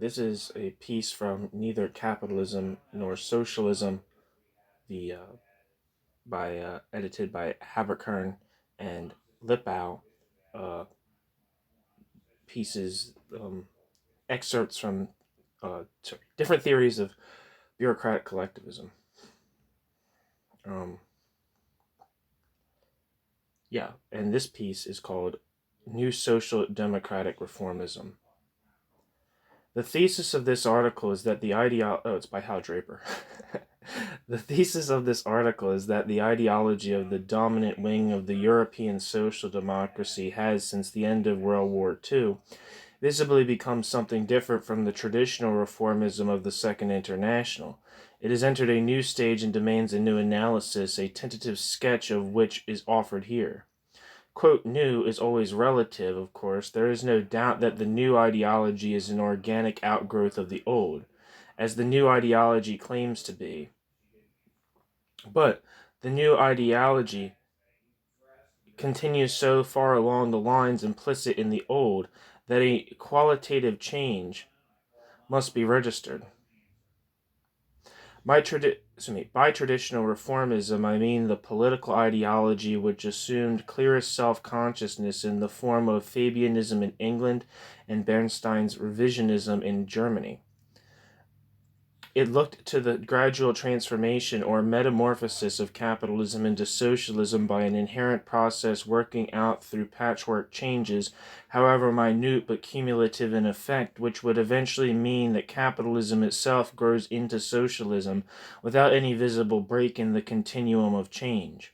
This is a piece from Neither Capitalism Nor Socialism, the edited by Haberkern and Lippow. Uh, Pieces, excerpts from different theories of bureaucratic collectivism. Um, and this piece is called New Social Democratic Reformism. The thesis of this article is that it's by Hal Draper. The thesis of this article is that the ideology of the dominant wing of the European social democracy has, since the end of World War II, visibly become something different from the traditional reformism of the Second International. It has entered a new stage and demands a new analysis, a tentative sketch of which is offered here. Quote, new is always relative, of course. There is no doubt that the new ideology is an organic outgrowth of the old, as the new ideology claims to be. But the new ideology continues so far along the lines implicit in the old that a qualitative change must be registered. By traditional reformism, I mean the political ideology which assumed clearest self-consciousness in the form of Fabianism in England and Bernstein's revisionism in Germany. It looked to the gradual transformation or metamorphosis of capitalism into socialism by an inherent process working out through patchwork changes, however minute but cumulative in effect, which would eventually mean that capitalism itself grows into socialism without any visible break in the continuum of change.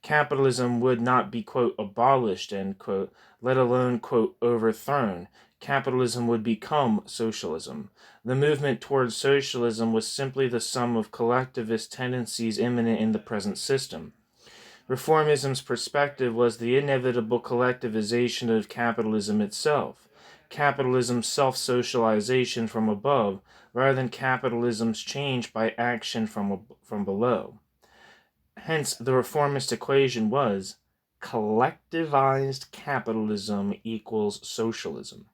Capitalism would not be, quote, abolished, end quote, let alone, quote, overthrown. Capitalism would become socialism. The movement towards socialism was simply the sum of collectivist tendencies immanent in the present system. Reformism's perspective was the inevitable collectivization of capitalism itself, capitalism's self-socialization from above, rather than capitalism's change by action from below. Hence, the reformist equation was collectivized capitalism equals socialism.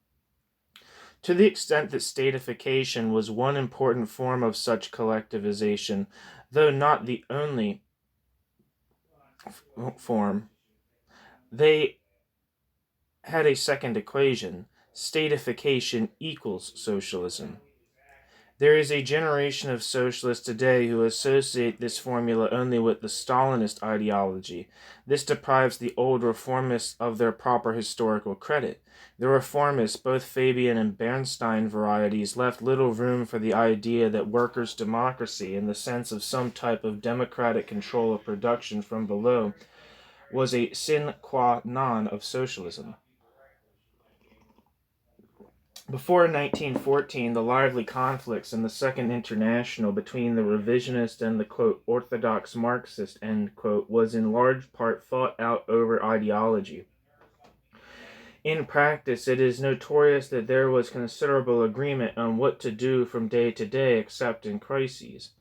To the extent that statification was one important form of such collectivization, though not the only form, they had a second equation: statification equals socialism. There is a generation of socialists today who associate this formula only with the Stalinist ideology. This deprives the old reformists of their proper historical credit. The reformists, both Fabian and Bernstein varieties, left little room for the idea that workers' democracy, in the sense of some type of democratic control of production from below, was a sine qua non of socialism. Before 1914, the lively conflicts in the Second International between the revisionist and the, quote, orthodox Marxist, end quote, was in large part fought out over ideology. In practice, it is notorious that there was considerable agreement on what to do from day to day except in crises.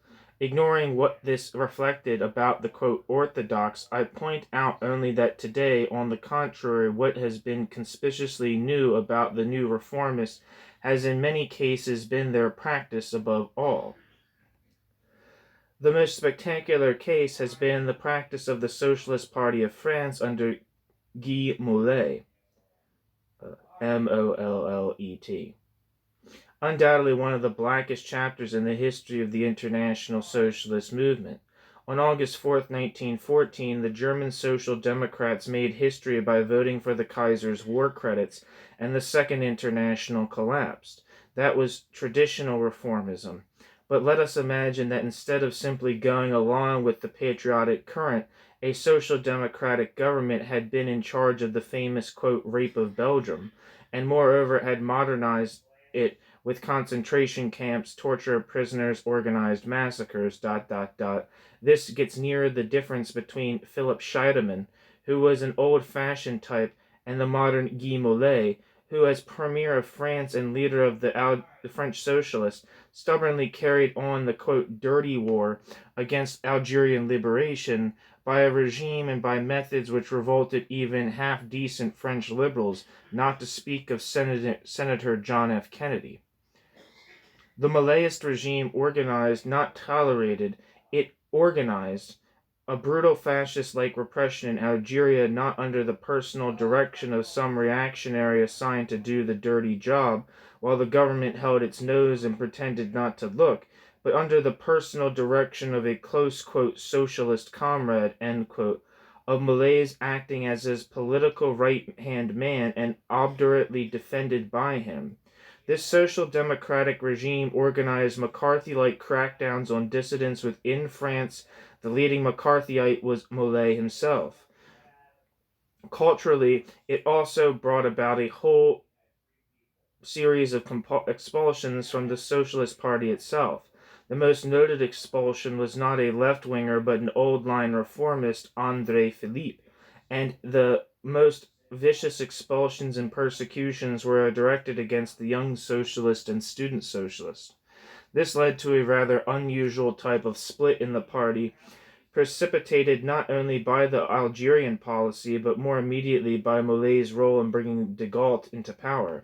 Ignoring what this reflected about the, quote, orthodox, I point out only that today, on the contrary, what has been conspicuously new about the new reformists has in many cases been their practice above all. The most spectacular case has been the practice of the Socialist Party of France under Guy Mollet, Mollet. Undoubtedly one of the blackest chapters in the history of the international socialist movement. On August 4, 1914, the German Social Democrats made history by voting for the Kaiser's war credits, and the Second International collapsed. That was traditional reformism. But let us imagine that instead of simply going along with the patriotic current, a social democratic government had been in charge of the famous, quote, rape of Belgium, and moreover had modernized it with concentration camps, torture of prisoners, organized massacres, ... This gets nearer the difference between Philip Scheidemann, who was an old-fashioned type, and the modern Guy Mollet, who, as Premier of France and leader of the French socialists, stubbornly carried on the, quote, dirty war against Algerian liberation by a regime and by methods which revolted even half-decent French liberals, not to speak of Senator John F. Kennedy. The Malayist regime organized, not tolerated, it organized a brutal fascist-like repression in Algeria, not under the personal direction of some reactionary assigned to do the dirty job, while the government held its nose and pretended not to look, but under the personal direction of a close, quote, socialist comrade, end quote, of Malays acting as his political right-hand man and obdurately defended by him. This social democratic regime organized McCarthy-like crackdowns on dissidents within France. The leading McCarthyite was Molay himself. Culturally, it also brought about a whole series of expulsions from the Socialist Party itself. The most noted expulsion was not a left-winger but an old-line reformist, André Philippe, and the most vicious expulsions and persecutions were directed against the young socialist and student socialist. This led to a rather unusual type of split in the party, precipitated not only by the Algerian policy, but more immediately by Molay's role in bringing de Gaulle into power.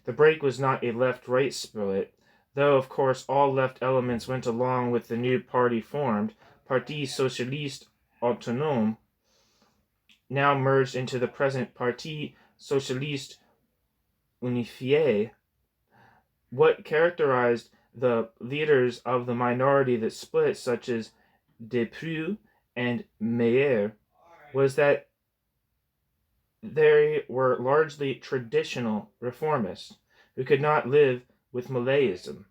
The break was not a left-right split, though of course all left elements went along with the new party formed, Parti Socialiste Autonome, now merged into the present Parti Socialiste Unifié. What characterized the leaders of the minority that split, such as Depreux and Meyer, was that they were largely traditional reformists who could not live with Malayism.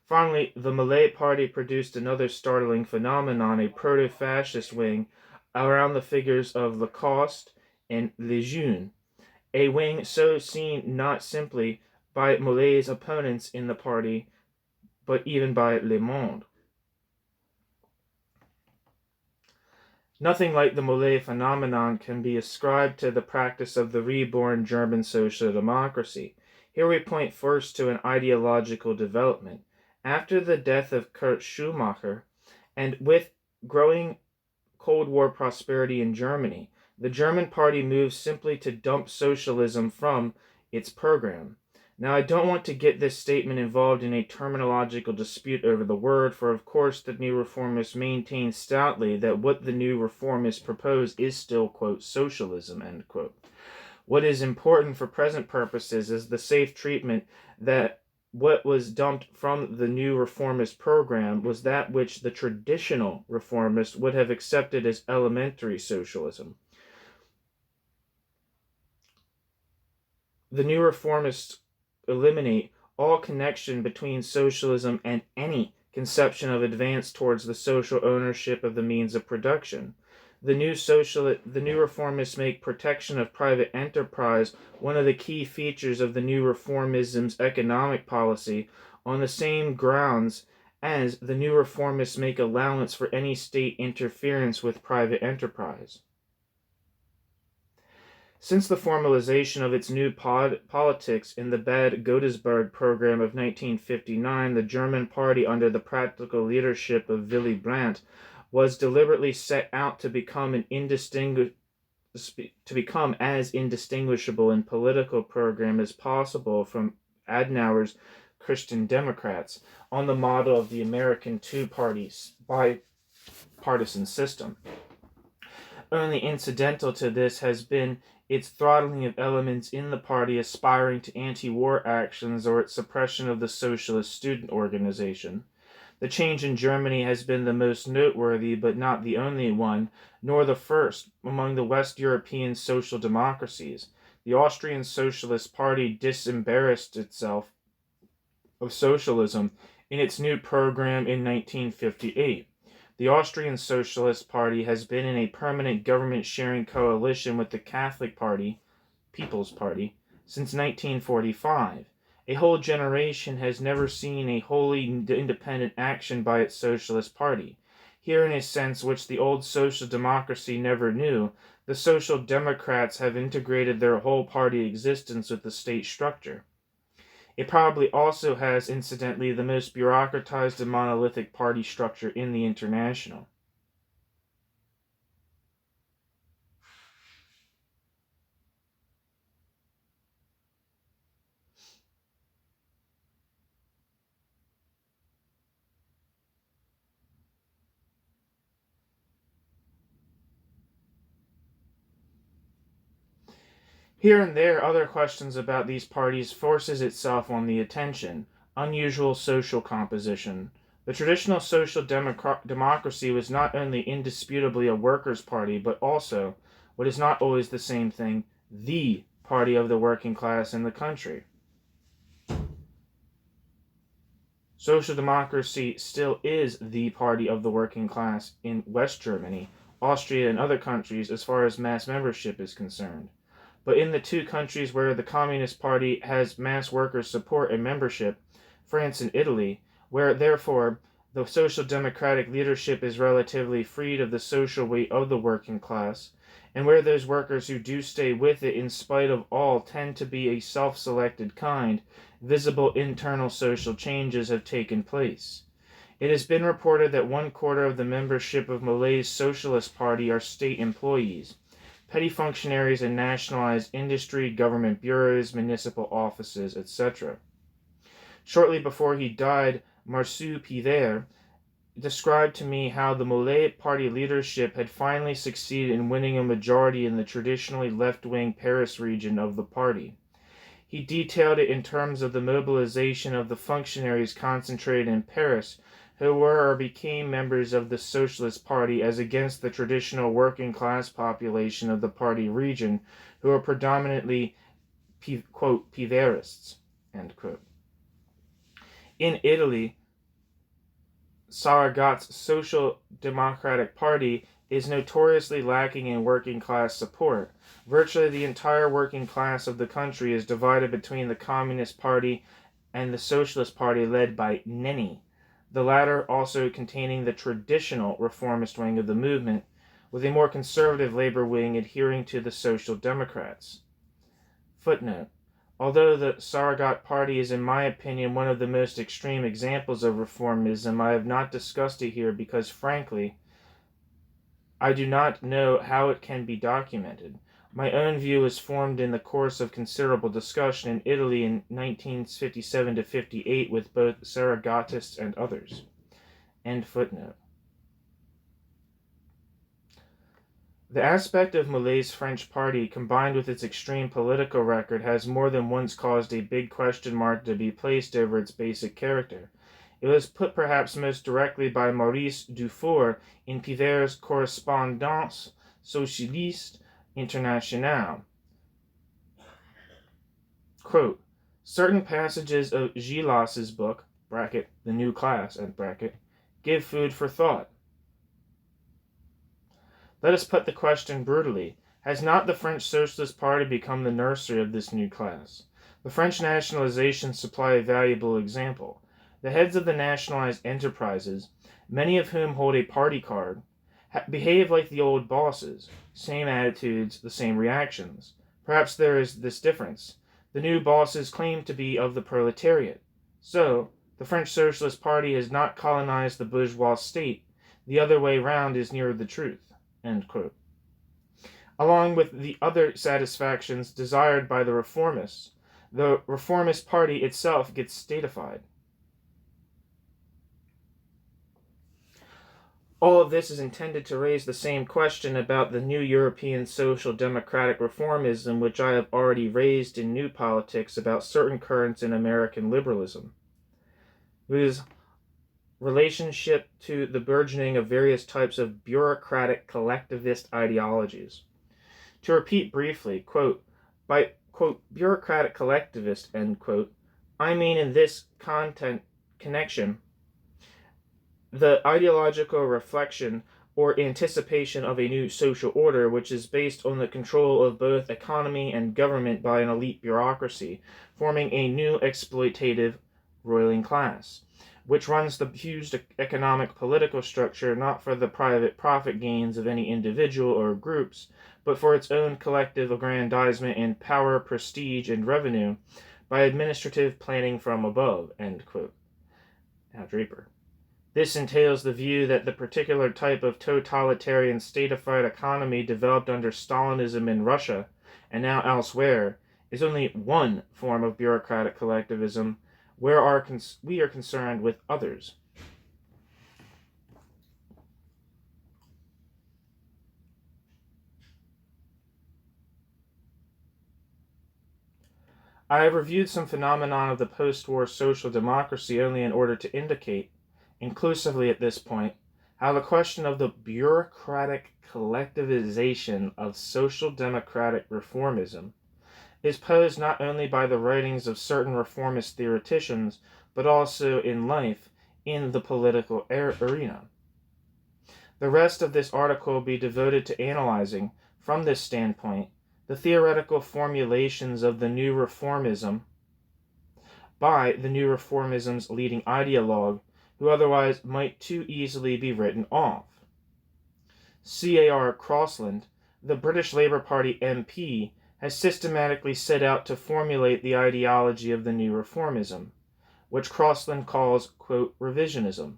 Finally, the Malay Party produced another startling phenomenon, a proto-fascist wing around the figures of Lacoste and Lejeune, a wing so seen not simply by Malay's opponents in the party, but even by Le Monde. Nothing like the Malay phenomenon can be ascribed to the practice of the reborn German social democracy. Here we point first to an ideological development. After the death of Kurt Schumacher, and with growing Cold War prosperity in Germany, the German party moved simply to dump socialism from its program. Now, I don't want to get this statement involved in a terminological dispute over the word, for of course the new reformists maintain stoutly that what the new reformists propose is still, quote, socialism, end quote. What is important for present purposes is the safe treatment that what was dumped from the new reformist program was that which the traditional reformists would have accepted as elementary socialism. The new reformists eliminate all connection between socialism and any conception of advance towards the social ownership of the means of production. The new reformists make protection of private enterprise one of the key features of the new reformism's economic policy, on the same grounds as the new reformists make allowance for any state interference with private enterprise. Since the formalization of its new politics in the Bad Godesberg program of 1959, the German party, under the practical leadership of Willy Brandt, was deliberately set out to become as indistinguishable in political program as possible from Adenauer's Christian Democrats, on the model of the American two-party bipartisan system. Only incidental to this has been its throttling of elements in the party aspiring to anti-war actions or its suppression of the socialist student organization. The change in Germany has been the most noteworthy, but not the only one, nor the first, among the West European social democracies. The Austrian Socialist Party disembarrassed itself of socialism in its new program in 1958. The Austrian Socialist Party has been in a permanent government-sharing coalition with the Catholic Party, People's Party, since 1945. A whole generation has never seen a wholly independent action by its Socialist Party. Here, in a sense which the old social democracy never knew, the Social Democrats have integrated their whole party existence with the state structure. It probably also has, incidentally, the most bureaucratized and monolithic party structure in the International. Here and there, other questions about these parties forces itself on the attention. Unusual social composition. The traditional social democracy was not only indisputably a workers' party, but also, what is not always the same thing, the party of the working class in the country. Social democracy still is the party of the working class in West Germany, Austria, and other countries as far as mass membership is concerned. But in the two countries where the Communist Party has mass workers' support and membership, France and Italy, where therefore the social democratic leadership is relatively freed of the social weight of the working class, and where those workers who do stay with it in spite of all tend to be a self-selected kind, visible internal social changes have taken place. It has been reported that 1/4 of the membership of Malay's Socialist Party are state employees, petty functionaries in nationalized industry, government bureaus, municipal offices, etc. Shortly before he died, Marcel Pivert described to me how the Malay Party leadership had finally succeeded in winning a majority in the traditionally left-wing Paris region of the party. He detailed it in terms of the mobilization of the functionaries concentrated in Paris who were or became members of the Socialist Party as against the traditional working class population of the party region who were predominantly, quote, Piverists, end quote. In Italy, Saragat's Social Democratic Party is notoriously lacking in working class support. Virtually the entire working class of the country is divided between the Communist Party and the Socialist Party led by Nenni, the latter also containing the traditional reformist wing of the movement, with a more conservative labor wing adhering to the Social Democrats. Footnote. Although the Saragat Party is in my opinion one of the most extreme examples of reformism, I have not discussed it here because, frankly, I do not know how it can be documented. My own view was formed in the course of considerable discussion in Italy in 1957 to 58 with both Saragatists and others. End footnote. The aspect of Malay's French party, combined with its extreme political record, has more than once caused a big question mark to be placed over its basic character. It was put perhaps most directly by Maurice Dufour in Pivert's Correspondance Socialiste Internationale. Quote, certain passages of Gillas's book, bracket, The New Class, end bracket, give food for thought. Let us put the question brutally. Has not the French Socialist Party become the nursery of this new class? The French nationalizations supply a valuable example. The heads of the nationalized enterprises, many of whom hold a party card, behave like the old bosses. Same attitudes, the same reactions. Perhaps there is this difference. The new bosses claim to be of the proletariat. So, the French Socialist Party has not colonized the bourgeois state. The other way round is nearer the truth. End quote. Along with the other satisfactions desired by the reformists, the reformist party itself gets statified. All of this is intended to raise the same question about the new European social democratic reformism which I have already raised in New Politics about certain currents in American liberalism, whose relationship to the burgeoning of various types of bureaucratic collectivist ideologies. To repeat briefly, quote, by, quote, bureaucratic collectivist, end quote, I mean in this connection, the ideological reflection or anticipation of a new social order which is based on the control of both economy and government by an elite bureaucracy, forming a new exploitative ruling class, which runs the huge economic political structure not for the private profit gains of any individual or groups, but for its own collective aggrandizement in power, prestige, and revenue by administrative planning from above, end quote. Hal Draper. This entails the view that the particular type of totalitarian statified economy developed under Stalinism in Russia, and now elsewhere, is only one form of bureaucratic collectivism, where we are concerned with others. I have reviewed some phenomenon of the post-war social democracy only in order to indicate, inclusively at this point, how the question of the bureaucratic collectivization of social democratic reformism is posed not only by the writings of certain reformist theoreticians, but also in life in the political arena. The rest of this article will be devoted to analyzing, from this standpoint, the theoretical formulations of the new reformism by the new reformism's leading ideologue, who otherwise might too easily be written off. C.A.R. Crossland, the British Labour Party MP, has systematically set out to formulate the ideology of the new reformism, which Crossland calls, quote, revisionism.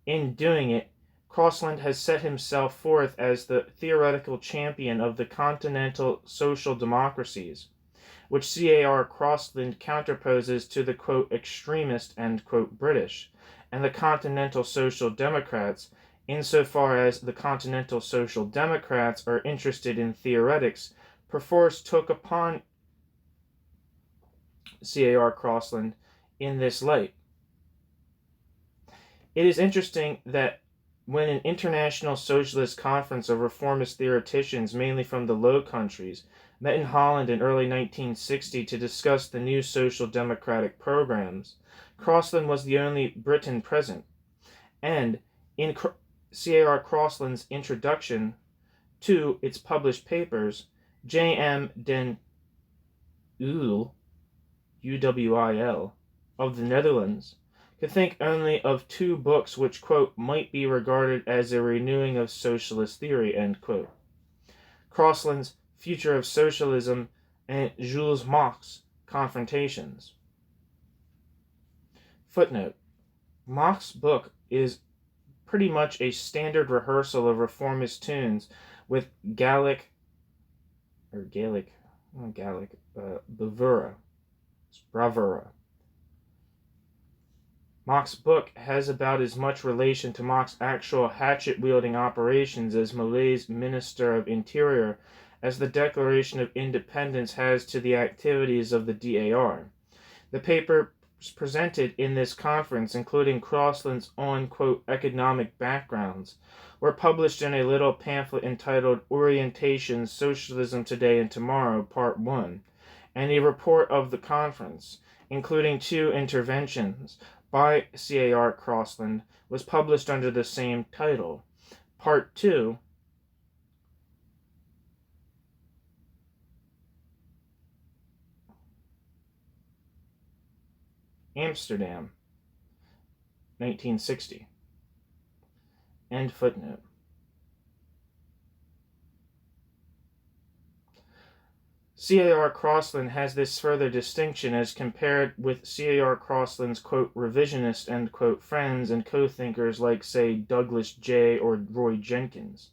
In doing it, Crossland has set himself forth as the theoretical champion of the continental social democracies, which C.A.R. Crossland counterposes to the, quote, extremist, end quote, British, and the continental social democrats, insofar as the continental social democrats are interested in theoretics, perforce took upon C.A.R. Crossland in this light. It is interesting that when an international socialist conference of reformist theoreticians, mainly from the Low Countries, met in Holland in early 1960 to discuss the new social democratic programs, Crossland was the only Briton present, and in C.A.R. Crossland's introduction to its published papers, J.M. den Uyl, UWIL, of the Netherlands, could think only of two books which, quote, might be regarded as a renewing of socialist theory, end quote. Crossland's Future of Socialism and Jules Marx Confrontations. Footnote. Marx's book is pretty much a standard rehearsal of reformist tunes with Gaelic bravura. Marx's book has about as much relation to Marx's actual hatchet-wielding operations as Millet's Minister of Interior as the Declaration of Independence has to the activities of the DAR. The papers presented in this conference, including Crossland's own, quote, economic backgrounds, were published in a little pamphlet entitled Orientations, Socialism Today and Tomorrow, Part 1, and a report of the conference, including two interventions, by C.A.R. Crossland, was published under the same title. Part 2, Amsterdam, 1960. End footnote. C.A.R. Crossland has this further distinction as compared with C.A.R. Crossland's, quote, revisionist, end quote, friends and co-thinkers like, say, Douglas J. or Roy Jenkins.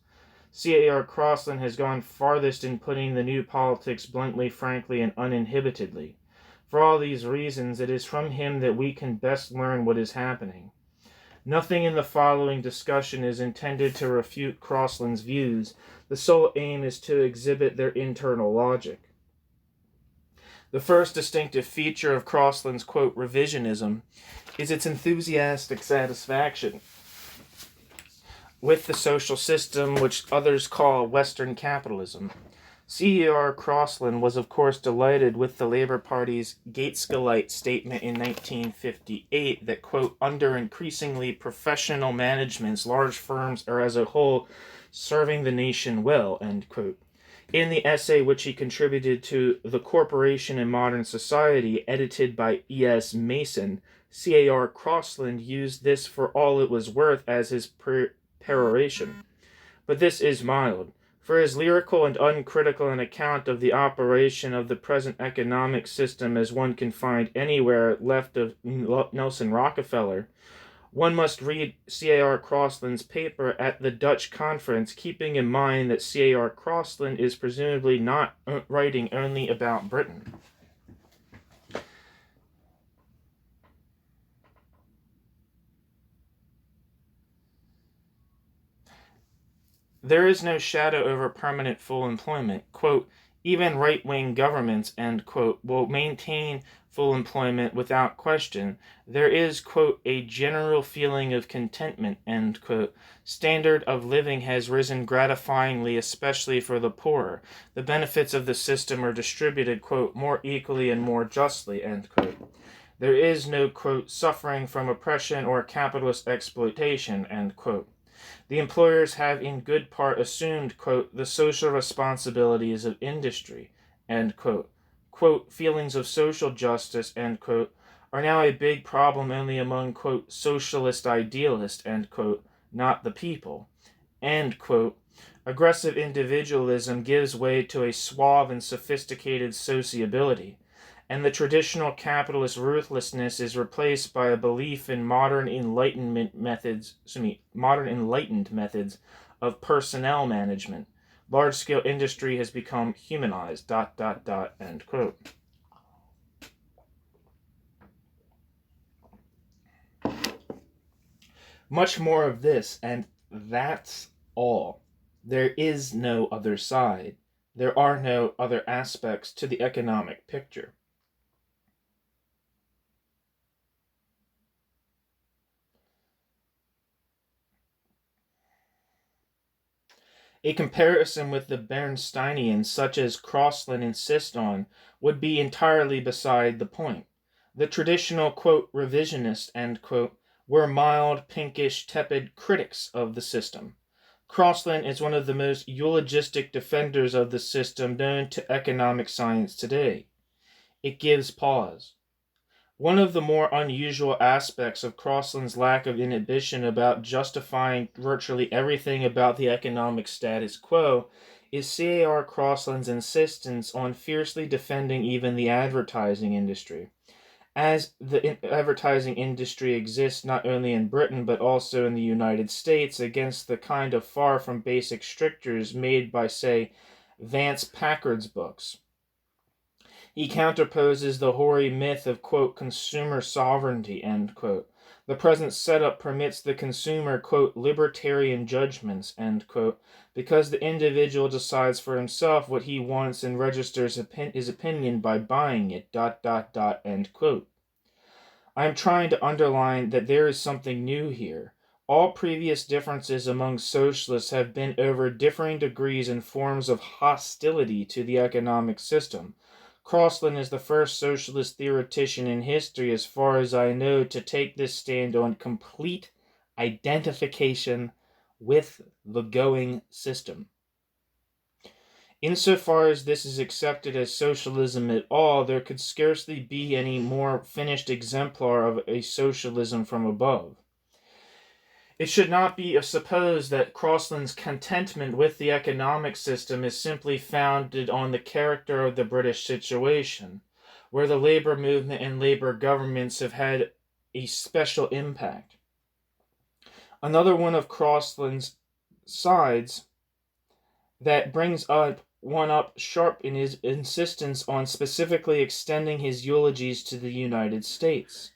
C.A.R. Crossland has gone farthest in putting the new politics bluntly, frankly, and uninhibitedly. For all these reasons, it is from him that we can best learn what is happening. Nothing in the following discussion is intended to refute Crossland's views. The sole aim is to exhibit their internal logic. The first distinctive feature of Crossland's, quote, revisionism is its enthusiastic satisfaction with the social system which others call Western capitalism. C.A.R. Crossland was, of course, delighted with the Labour Party's Gaitskellite statement in 1958 that, quote, under increasingly professional managements, large firms are as a whole serving the nation well, end quote. In the essay which he contributed to The Corporation in Modern Society, edited by E.S. Mason, C.A.R. Crossland used this for all it was worth as his peroration. But this is mild. For his lyrical and uncritical an account of the operation of the present economic system as one can find anywhere left of Nelson Rockefeller, one must read C.A.R. Crossland's paper at the Dutch conference, keeping in mind that C.A.R. Crossland is presumably not writing only about Britain. There is no shadow over permanent full employment. Quote, Even right-wing governments, end quote, will maintain full employment without question. There is, quote, a general feeling of contentment, end quote. Standard of living has risen gratifyingly, especially for the poor. The benefits of the system are distributed, quote, more equally and more justly, end quote. There is no, quote, suffering from oppression or capitalist exploitation, end quote. The employers have in good part assumed, quote, the social responsibilities of industry, end quote. Quote, feelings of social justice, end quote, are now a big problem only among, quote, socialist idealists, end quote, not the people, end quote. Aggressive individualism gives way to a suave and sophisticated sociability, and the traditional capitalist ruthlessness is replaced by a belief in modern enlightened methods of personnel management. Large-scale industry has become humanized, ... end quote. Much more of this, and that's all. There is no other side. There are no other aspects to the economic picture. A comparison with the Bernsteinians, such as Crossland insists on, would be entirely beside the point. The traditional, quote, revisionists, end quote, were mild, pinkish, tepid critics of the system. Crossland is one of the most eulogistic defenders of the system known to economic science today. It gives pause. One of the more unusual aspects of Crossland's lack of inhibition about justifying virtually everything about the economic status quo is C.A.R. Crossland's insistence on fiercely defending even the advertising industry. As the advertising industry exists not only in Britain but also in the United States against the kind of far from basic strictures made by, say, Vance Packard's books. He counterposes the hoary myth of, quote, consumer sovereignty, end quote. The present setup permits the consumer, quote, libertarian judgments, end quote, because the individual decides for himself what he wants and registers his opinion by buying it, ... end quote. I am trying to underline that there is something new here. All previous differences among socialists have been over differing degrees and forms of hostility to the economic system. Crossland is the first socialist theoretician in history, as far as I know, to take this stand on complete identification with the going system. Insofar as this is accepted as socialism at all, there could scarcely be any more finished exemplar of a socialism from above. It should not be supposed that Crossland's contentment with the economic system is simply founded on the character of the British situation, where the labor movement and labor governments have had a special impact. Another one of Crossland's sides that brings one up sharp in his insistence on specifically extending his eulogies to the United States.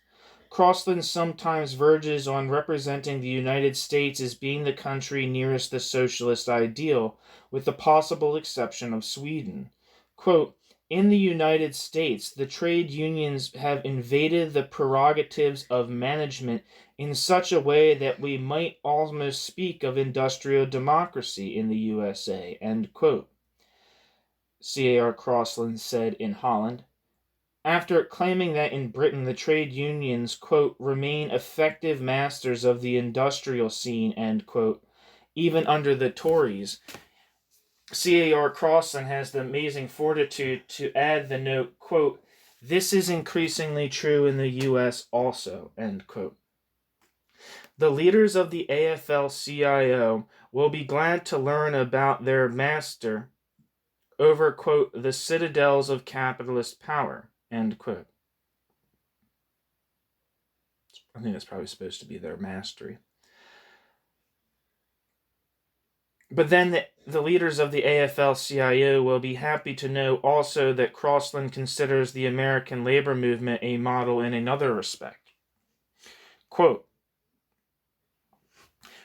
Crossland sometimes verges on representing the United States as being the country nearest the socialist ideal, with the possible exception of Sweden. Quote, in the United States, the trade unions have invaded the prerogatives of management in such a way that we might almost speak of industrial democracy in the USA, end quote. C.A.R. Crossland said in Holland. After claiming that in Britain the trade unions, quote, remain effective masters of the industrial scene, end quote, even under the Tories, C.A.R. Crossland has the amazing fortitude to add the note, quote, this is increasingly true in the U.S. also, end quote. The leaders of the AFL-CIO will be glad to learn about their master over, quote, the citadels of capitalist power, end quote. I think that's probably supposed to be their mastery. But then the leaders of the AFL-CIO will be happy to know also that Crossland considers the American labor movement a model in another respect. Quote,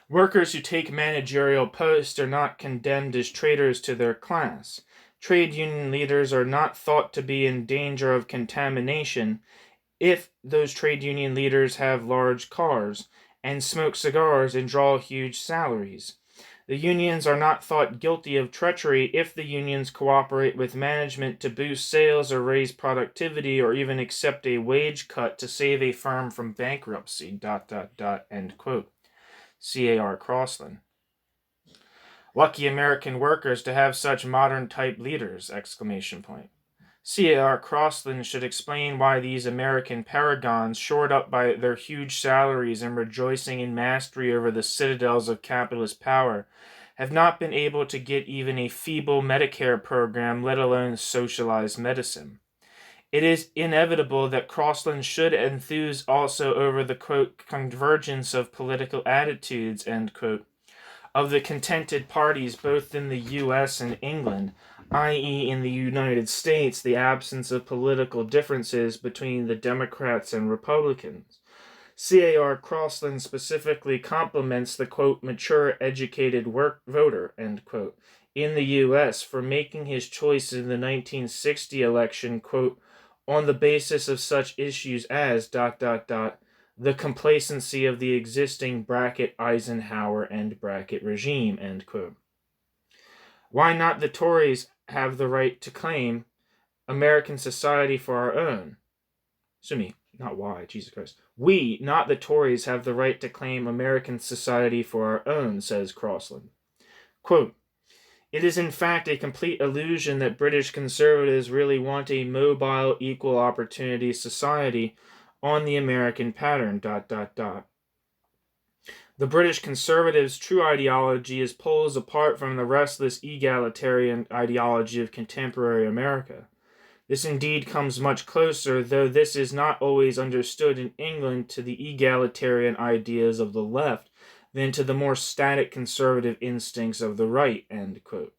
workers who take managerial posts are not condemned as traitors to their class. Trade union leaders are not thought to be in danger of contamination if those trade union leaders have large cars and smoke cigars and draw huge salaries. The unions are not thought guilty of treachery if the unions cooperate with management to boost sales or raise productivity or even accept a wage cut to save a firm from bankruptcy. ... End quote. C.A.R. Crossland. Lucky American workers to have such modern type leaders! Exclamation point. C.A.R. Crossland should explain why these American paragons, shored up by their huge salaries and rejoicing in mastery over the citadels of capitalist power, have not been able to get even a feeble Medicare program, let alone socialized medicine. It is inevitable that Crossland should enthuse also over the, quote, convergence of political attitudes, end quote, of the contented parties both in the U.S. and England, i.e. in the United States, the absence of political differences between the Democrats and Republicans. C.A.R. Crossland specifically compliments the, quote, mature, educated voter, end quote, in the U.S. for making his choice in the 1960 election, quote, on the basis of such issues as, ... the complacency of the existing bracket Eisenhower and bracket regime, end quote. Why not the Tories have the right to claim American society for our own? Not why, Jesus Christ. We, not the Tories, have the right to claim American society for our own, says Crossland. Quote, it is in fact a complete illusion that British conservatives really want a mobile, equal opportunity society on the American pattern, ... The British conservatives' true ideology is poles apart from the restless egalitarian ideology of contemporary America. This indeed comes much closer, though this is not always understood in England, to the egalitarian ideas of the left than to the more static conservative instincts of the right, end quote.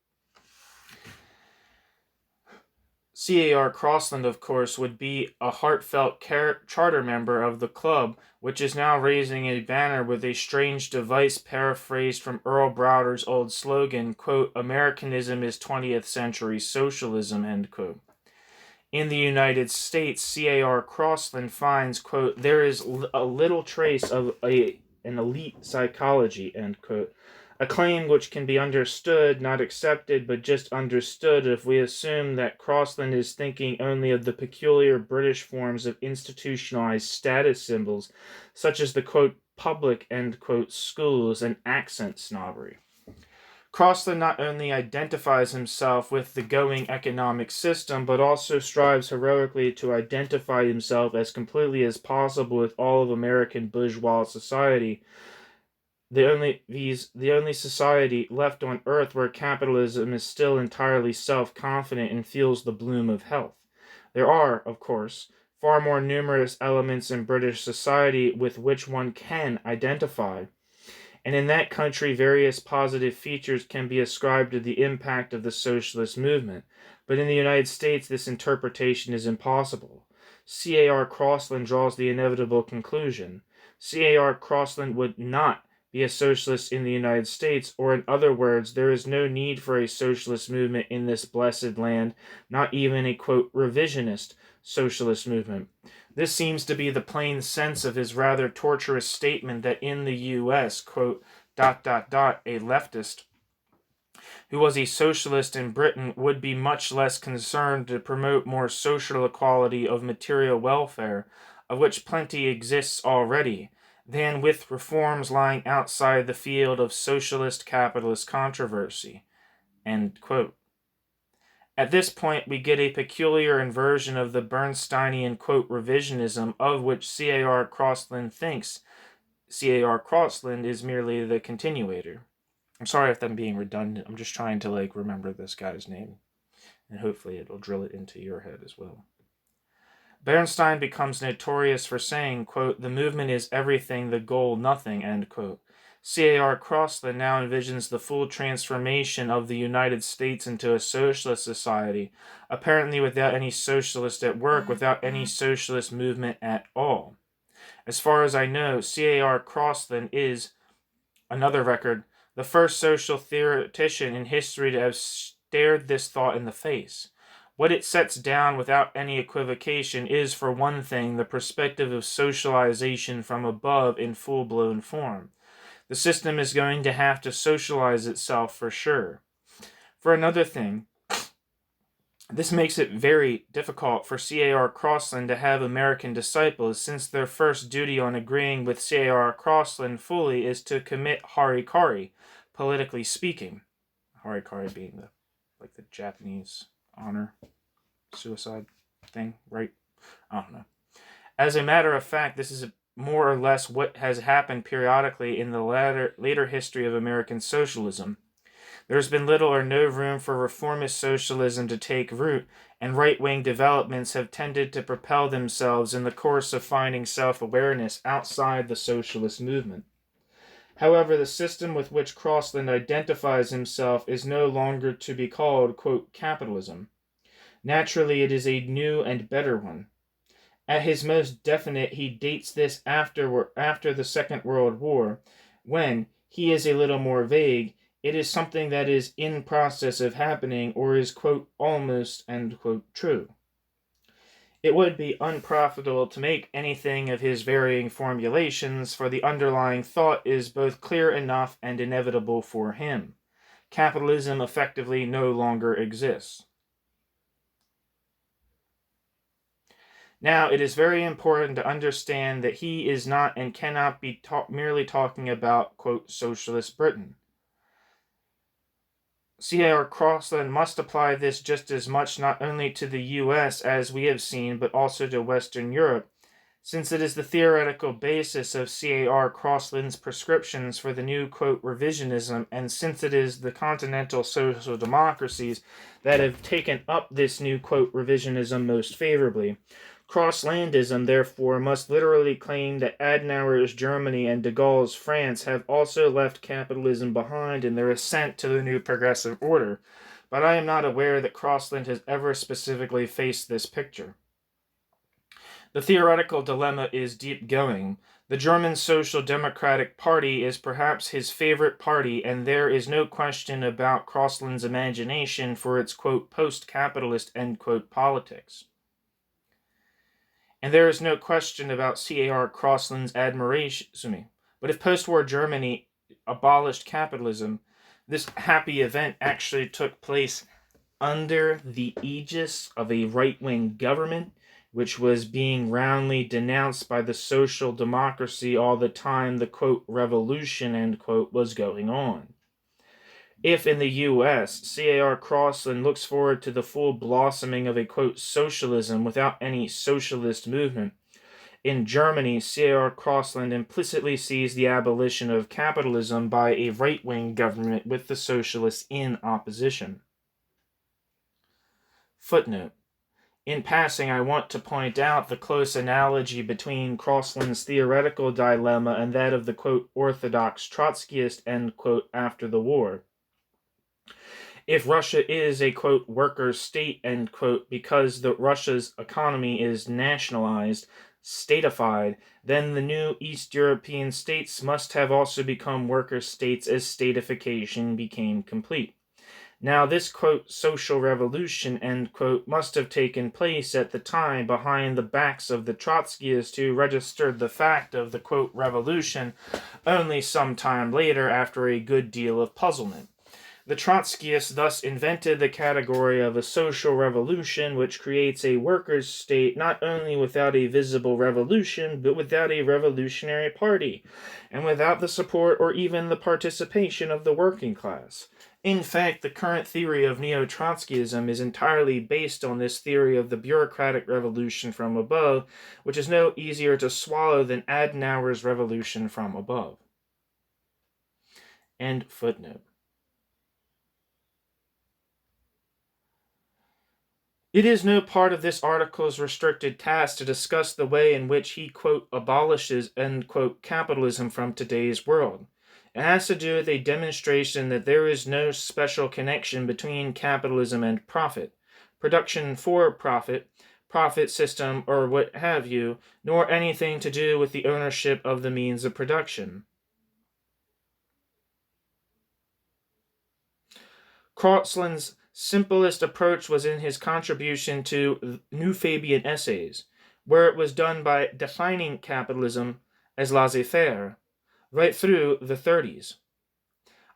C.A.R. Crossland, of course, would be a heartfelt charter member of the club, which is now raising a banner with a strange device paraphrased from Earl Browder's old slogan, quote, Americanism is 20th century socialism, end quote. In the United States, C.A.R. Crossland finds, quote, there is a little trace of an elite psychology, end quote. A claim which can be understood, not accepted, but just understood if we assume that Crossland is thinking only of the peculiar British forms of institutionalized status symbols, such as the, quote, public, end quote, schools and accent snobbery. Crossland not only identifies himself with the going economic system, but also strives heroically to identify himself as completely as possible with all of American bourgeois society, the only society left on earth where capitalism is still entirely self-confident and feels the bloom of health. There are, of course, far more numerous elements in British society with which one can identify, and in that country various positive features can be ascribed to the impact of the socialist movement, but in the United States this interpretation is impossible. C.A.R. Crossland draws the inevitable conclusion. C.A.R. Crossland would not be a socialist in the United States, or in other words, there is no need for a socialist movement in this blessed land, not even a, quote, revisionist socialist movement. This seems to be the plain sense of his rather tortuous statement that in the U.S., quote, ... a leftist who was a socialist in Britain would be much less concerned to promote more social equality of material welfare, of which plenty exists already, than with reforms lying outside the field of socialist capitalist controversy, end quote. At this point, we get a peculiar inversion of the Bernsteinian, quote, revisionism of which C.A.R. Crossland thinks C.A.R. Crossland is merely the continuator. I'm sorry if I'm being redundant. I'm just trying to, remember this guy's name, and hopefully it'll drill it into your head as well. Bernstein becomes notorious for saying, quote, the movement is everything, the goal nothing, end quote. C.A.R. Crossland now envisions the full transformation of the United States into a socialist society, apparently without any socialist at work, without any socialist movement at all. As far as I know, C.A.R. Crossland is, another record, the first social theoretician in history to have stared this thought in the face. What it sets down without any equivocation is, for one thing, the perspective of socialization from above in full-blown form. The system is going to have to socialize itself for sure. For another thing, this makes it very difficult for C.A.R. Crossland to have American disciples, since their first duty on agreeing with C.A.R. Crossland fully is to commit harikari, politically speaking. Harikari being the Japanese honor suicide thing, right? I don't know. As a matter of fact, this is more or less what has happened periodically in the later history of American socialism. There's been little or no room for reformist socialism to take root, and right-wing developments have tended to propel themselves in the course of finding self-awareness outside the socialist movement. However, the system with which Crossland identifies himself is no longer to be called, quote, capitalism. Naturally, it is a new and better one. At his most definite, he dates this after the Second World War, when, he is a little more vague, it is something that is in process of happening or is, quote, almost, end quote, true. It would be unprofitable to make anything of his varying formulations, for the underlying thought is both clear enough and inevitable for him. Capitalism effectively no longer exists. Now, it is very important to understand that he is not and cannot be merely talking about, quote, socialist Britain. C.A.R. Crossland must apply this just as much not only to the U.S., as we have seen, but also to Western Europe, since it is the theoretical basis of C.A.R. Crossland's prescriptions for the new, quote, revisionism, and since it is the continental social democracies that have taken up this new, quote, revisionism most favorably. Crosslandism, therefore, must literally claim that Adenauer's Germany and de Gaulle's France have also left capitalism behind in their ascent to the new progressive order, but I am not aware that Crossland has ever specifically faced this picture. The theoretical dilemma is deep-going. The German Social Democratic Party is perhaps his favorite party, and there is no question about Crossland's imagination for its, quote, post-capitalist, end quote, politics. And there is no question about C.A.R. Crossland's admiration, but if post-war Germany abolished capitalism, this happy event actually took place under the aegis of a right-wing government, which was being roundly denounced by the social democracy all the time the, quote, revolution, end quote, was going on. If in the U.S., C.A.R. Crossland looks forward to the full blossoming of a, quote, socialism without any socialist movement, in Germany, C.A.R. Crossland implicitly sees the abolition of capitalism by a right-wing government with the socialists in opposition. Footnote. In passing, I want to point out the close analogy between Crossland's theoretical dilemma and that of the, quote, orthodox Trotskyist, end quote, after the war. If Russia is a, quote, worker state, end quote, because Russia's economy is nationalized, statified, then the new East European states must have also become worker states as statification became complete. Now this, quote, social revolution, end quote, must have taken place at the time behind the backs of the Trotskyists who registered the fact of the, quote, revolution only some time later after a good deal of puzzlement. The Trotskyists thus invented the category of a social revolution, which creates a workers' state not only without a visible revolution, but without a revolutionary party, and without the support or even the participation of the working class. In fact, the current theory of neo-Trotskyism is entirely based on this theory of the bureaucratic revolution from above, which is no easier to swallow than Adenauer's revolution from above. End footnote. It is no part of this article's restricted task to discuss the way in which he, quote, abolishes, end quote, capitalism from today's world. It has to do with a demonstration that there is no special connection between capitalism and profit, production for profit, profit system, or what have you, nor anything to do with the ownership of the means of production. Crossland's simplest approach was in his contribution to New Fabian Essays, where it was done by defining capitalism as laissez-faire, right through the 30s.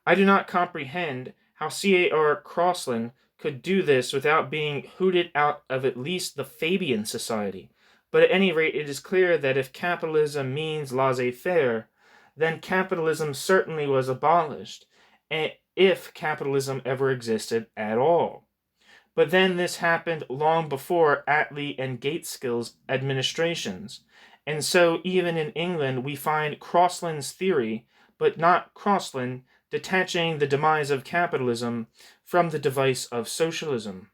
I do not comprehend how C.A.R. Crossland could do this without being hooted out of at least the Fabian Society. But at any rate, it is clear that if capitalism means laissez-faire, then capitalism certainly was abolished, if capitalism ever existed at all. But then this happened long before Attlee and Gaitskell's administrations. And so even in England we find Crossland's theory, but not Crossland, detaching the demise of capitalism from the device of socialism.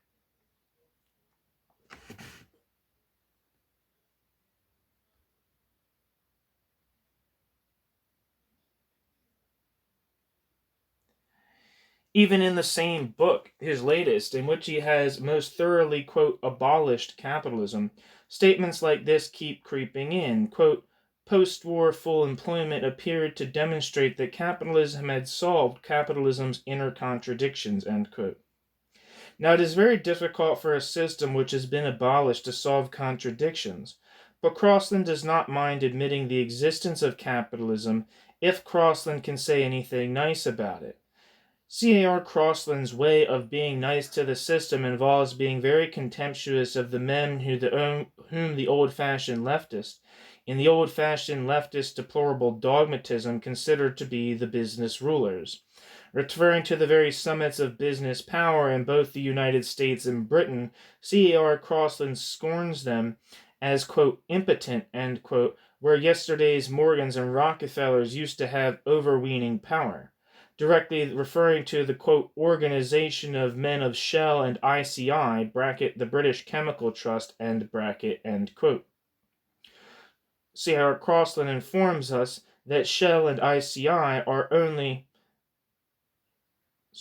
Even in the same book, his latest, in which he has most thoroughly, quote, abolished capitalism, statements like this keep creeping in. Quote, post-war full employment appeared to demonstrate that capitalism had solved capitalism's inner contradictions, end quote. Now, it is very difficult for a system which has been abolished to solve contradictions, but Crossland does not mind admitting the existence of capitalism if Crossland can say anything nice about it. C.A.R. Crossland's way of being nice to the system involves being very contemptuous of the men whom the old-fashioned leftist, in the old-fashioned leftist deplorable dogmatism, considered to be the business rulers. Referring to the very summits of business power in both the United States and Britain, C.A.R. Crossland scorns them as, quote, impotent, end quote, where yesterday's Morgans and Rockefellers used to have overweening power, directly referring to the, quote, organization of men of Shell and ICI, bracket, the British Chemical Trust, end bracket, end quote. C.A.R. Crossland informs us that Shell and ICI are only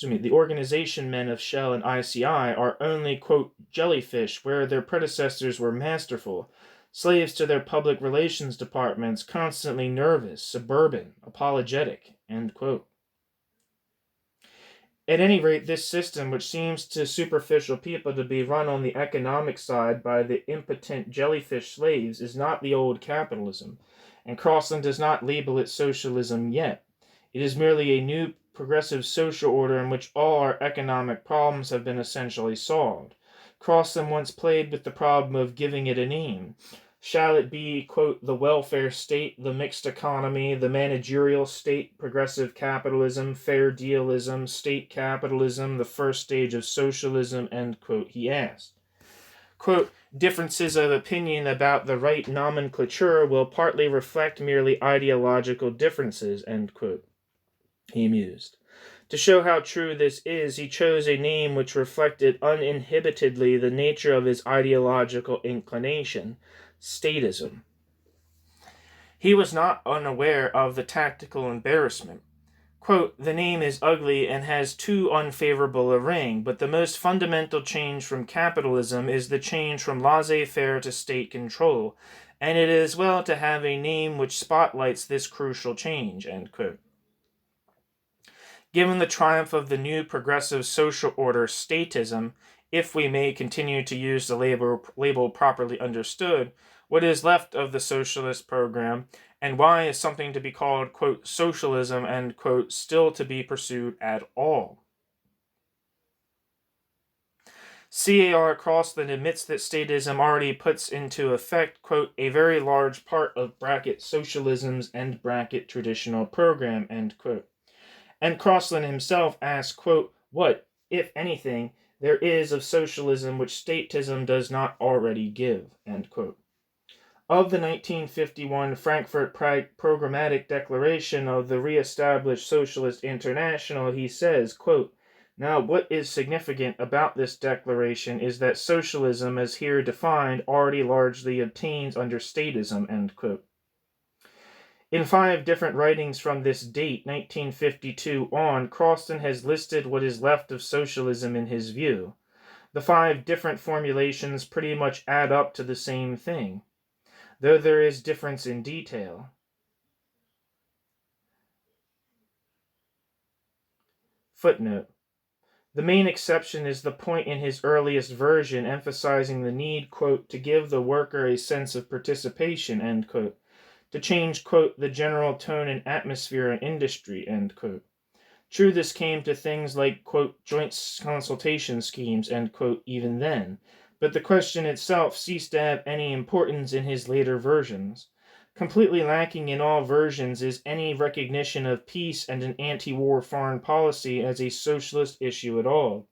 the organization men of Shell and ICI are only, quote, jellyfish, where their predecessors were masterful, slaves to their public relations departments, constantly nervous, suburban, apologetic, end quote. At any rate, this system, which seems to superficial people to be run on the economic side by the impotent jellyfish slaves, is not the old capitalism, and Crossland does not label it socialism yet. It is merely a new progressive social order in which all our economic problems have been essentially solved. Crossland once played with the problem of giving it a name. Shall it be, quote, the welfare state, the mixed economy, the managerial state, progressive capitalism, fair dealism, state capitalism, the first stage of socialism, end quote, he asked. Quote, differences of opinion about the right nomenclature will partly reflect merely ideological differences, end quote, he mused. To show how true this is, he chose a name which reflected uninhibitedly the nature of his ideological inclination, statism. He was not unaware of the tactical embarrassment. Quote, the name is ugly and has too unfavorable a ring, but the most fundamental change from capitalism is the change from laissez-faire to state control, and it is well to have a name which spotlights this crucial change, end quote. Given the triumph of the new progressive social order, statism, if we may continue to use the label properly understood, what is left of the socialist program, and why is something to be called, quote, socialism, end quote, still to be pursued at all? C.A.R. Crossland admits that statism already puts into effect, quote, a very large part of bracket socialism's end bracket traditional program, end quote. And Crossland himself asks, quote, what, if anything, there is of socialism which statism does not already give, end quote. Of the 1951 Frankfurt Programmatic Declaration of the re-established Socialist International, he says, quote, now what is significant about this declaration is that socialism as here defined already largely obtains under statism, end quote. In 5 different writings from this date, 1952 on, Crossland has listed what is left of socialism in his view. The 5 different formulations pretty much add up to the same thing, though there is difference in detail. Footnote. The main exception is the point in his earliest version emphasizing the need, quote, to give the worker a sense of participation, end quote, to change, quote, the general tone and atmosphere in industry, end quote. True, this came to things like, quote, joint consultation schemes, end quote, even then, but the question itself ceased to have any importance in his later versions. Completely lacking in all versions is any recognition of peace and an anti-war foreign policy as a socialist issue at all.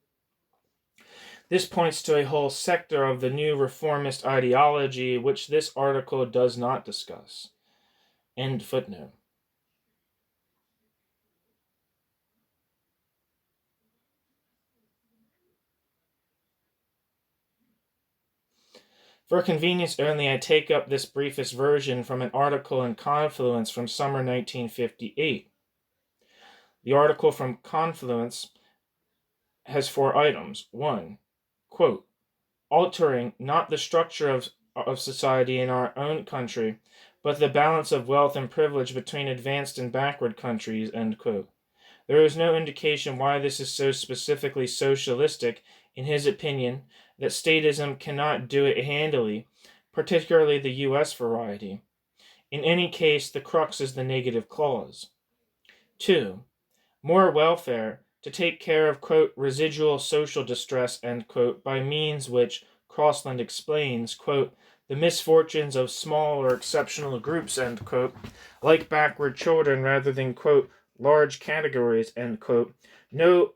This points to a whole sector of the new reformist ideology which this article does not discuss. End footnote. For convenience only, I take up this briefest version from an article in Confluence from summer 1958. The article from Confluence has 4 items. 1. Quote, altering not the structure of society in our own country, but the balance of wealth and privilege between advanced and backward countries, end quote. There is no indication why this is so specifically socialistic, in his opinion, that statism cannot do it handily, particularly the U.S. variety. In any case, the crux is the negative clause. 2. More welfare, to take care of, quote, residual social distress, end quote, by means which, Crossland explains, quote, the misfortunes of small or exceptional groups, end quote, like backward children rather than, quote, large categories, end quote, no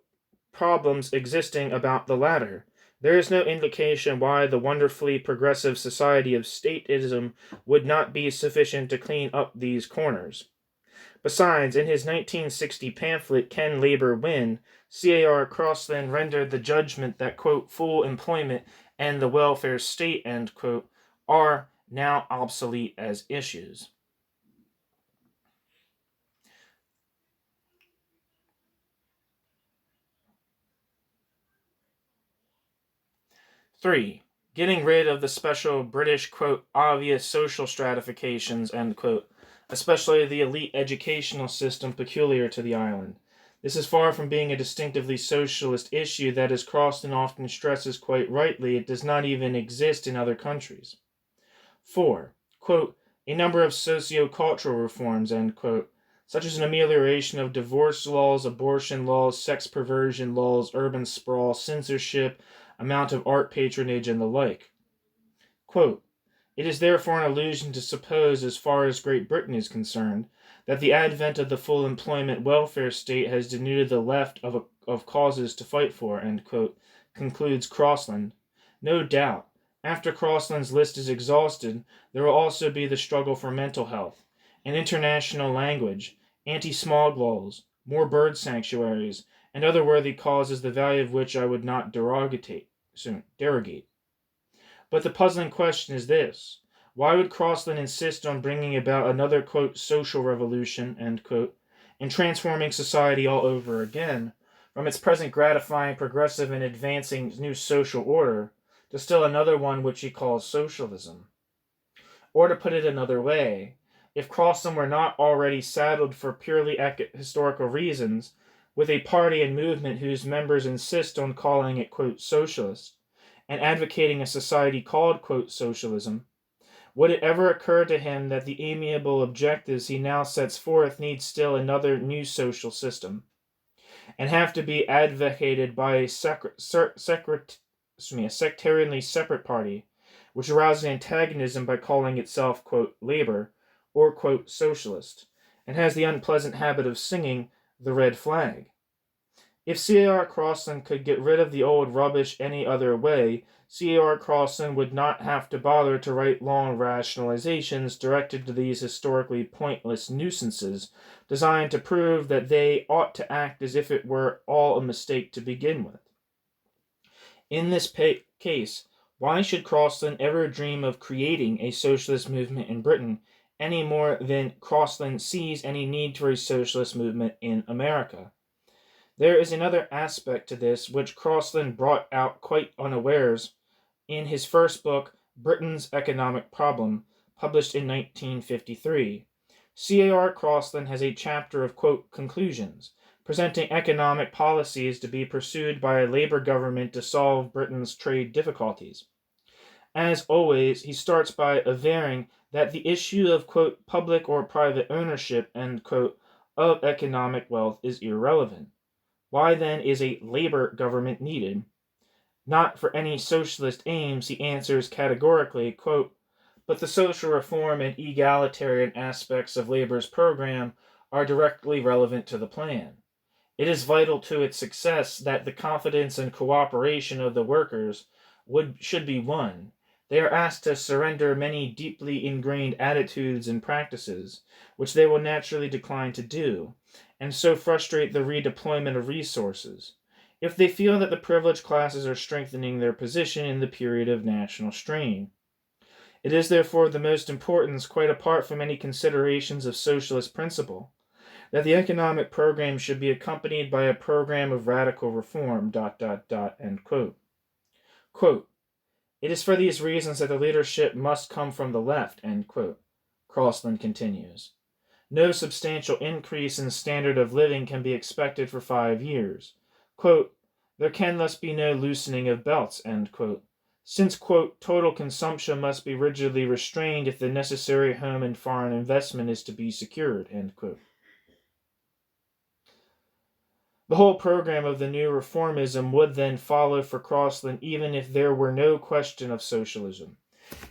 problems existing about the latter. There is no indication why the wonderfully progressive society of statism would not be sufficient to clean up these corners. Besides, in his 1960 pamphlet, Can Labor Win?, C.A.R. Crossland rendered the judgment that, quote, full employment and the welfare state, end quote, are now obsolete as issues. Three, getting rid of the special British, quote, obvious social stratifications, end quote, especially the elite educational system peculiar to the island. This is far from being a distinctively socialist issue that, as Croston often stresses quite rightly, it does not even exist in other countries. 4. Quote, a number of socio-cultural reforms, end quote, such as an amelioration of divorce laws, abortion laws, sex perversion laws, urban sprawl, censorship, amount of art patronage, and the like. Quote, it is therefore an illusion to suppose, as far as Great Britain is concerned, that the advent of the full employment welfare state has denuded the left of causes to fight for, end quote, concludes Crossland. No doubt, after Crossland's list is exhausted, there will also be the struggle for mental health, an international language, anti-smog laws, more bird sanctuaries, and other worthy causes the value of which I would not derogate. But the puzzling question is this. Why would Crossland insist on bringing about another, quote, social revolution, end quote, and transforming society all over again, from its present gratifying, progressive, and advancing new social order, to still another one which he calls socialism? Or to put it another way, if Crossland were not already saddled for purely historical reasons with a party and movement whose members insist on calling it, quote, socialist, and advocating a society called, quote, socialism, would it ever occur to him that the amiable objectives he now sets forth need still another new social system, and have to be advocated by a sectarianly separate party, which arouses antagonism by calling itself, quote, labor, or, quote, socialist, and has the unpleasant habit of singing the red flag? If C.A.R. Crossland could get rid of the old rubbish any other way, C.A.R. Crossland would not have to bother to write long rationalizations directed to these historically pointless nuisances, designed to prove that they ought to act as if it were all a mistake to begin with. In this case, why should Crossland ever dream of creating a socialist movement in Britain any more than Crossland sees any need for a socialist movement in America? There is another aspect to this which Crossland brought out quite unawares in his first book, Britain's Economic Problem, published in 1953. C.A.R. Crossland has a chapter of, quote, conclusions, presenting economic policies to be pursued by a Labour government to solve Britain's trade difficulties. As always, he starts by averring that the issue of, quote, public or private ownership, end quote, of economic wealth is irrelevant. Why then is a Labour government needed? Not for any socialist aims, he answers categorically, quote, but the social reform and egalitarian aspects of Labour's program are directly relevant to the plan. It is vital to its success that the confidence and cooperation of the workers should be won. They are asked to surrender many deeply ingrained attitudes and practices, which they will naturally decline to do, and so frustrate the redeployment of resources, if they feel that the privileged classes are strengthening their position in the period of national strain. It is therefore of the most importance, quite apart from any considerations of socialist principle, that the economic program should be accompanied by a program of radical reform, ... end quote. Quote, it is for these reasons that the leadership must come from the left, end quote, Crossland continues. No substantial increase in the standard of living can be expected for 5 years. Quote, there can thus be no loosening of belts, end quote, since, quote, total consumption must be rigidly restrained if the necessary home and foreign investment is to be secured, end quote. The whole program of the new Reformism would then follow for Crossland even if there were no question of socialism,